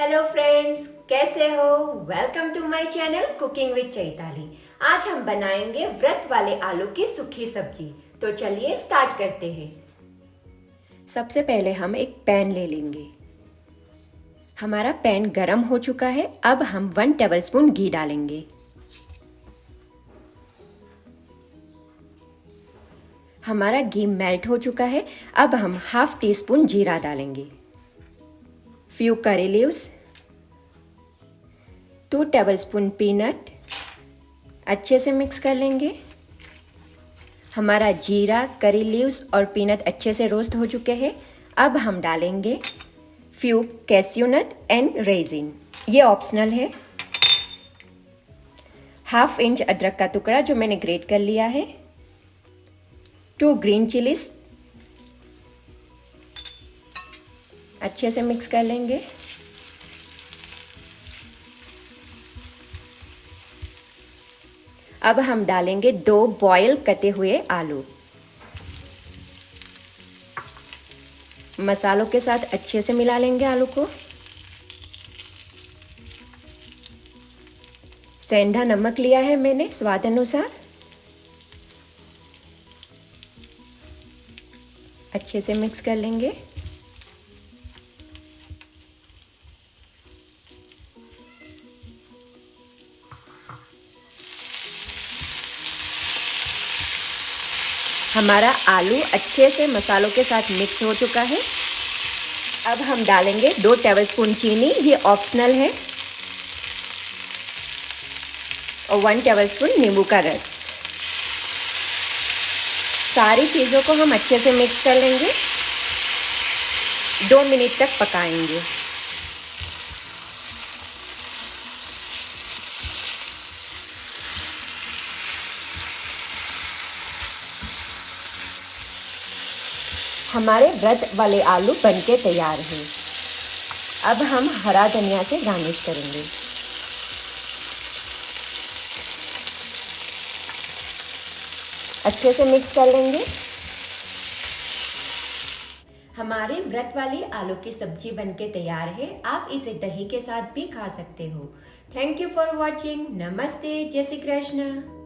Hello friends, कैसे हो? Welcome to my channel cooking with Chaitali. आज हम बनाएंगे व्रत वाले आलू की सूखी सब्जी। तो चलिए स्टार्ट करते हैं। सबसे पहले हम एक पैन ले लेंगे। हमारा पैन गरम हो चुका है। अब हम 1 टेबलस्पून घी डालेंगे। हमारा घी मेल्ट हो चुका है। अब हम हाफ टी स्पून जीरा डालेंगे, few curry leaves, 2 tablespoon peanut. अच्छे से मिक्स कर लेंगे। हमारा जीरा, करी लीव्स और पीनट अच्छे से रोस्ट हो चुके हैं। अब हम डालेंगे few cashew nut and raisin, ये ऑप्शनल है। हाफ इंच अदरक का टुकड़ा जो मैंने ग्रेट कर लिया है, 2 ग्रीन चिलीज। अच्छे से मिक्स कर लेंगे। अब हम डालेंगे 2 बॉयल कटे हुए आलू। मसालों के साथ अच्छे से मिला लेंगे आलू को। सेंधा नमक लिया है मैंने स्वाद अनुसार। अच्छे से मिक्स कर लेंगे। हमारा आलू अच्छे से मसालों के साथ मिक्स हो चुका है। अब हम डालेंगे 2 टेबलस्पून चीनी, ये ऑप्शनल है, और 1 टेबलस्पून नींबू का रस। सारी चीज़ों को हम अच्छे से मिक्स कर लेंगे। 2 मिनट तक पकाएंगे। हमारे व्रत वाले आलू बनके तैयार हैं। अब हम हरा धनिया से गार्निश करेंगे। अच्छे से मिक्स कर लेंगे। हमारी व्रत वाली आलू की सब्जी बनके तैयार है। आप इसे दही के साथ भी खा सकते हो। Thank you for watching. नमस्ते, जय श्री कृष्ण।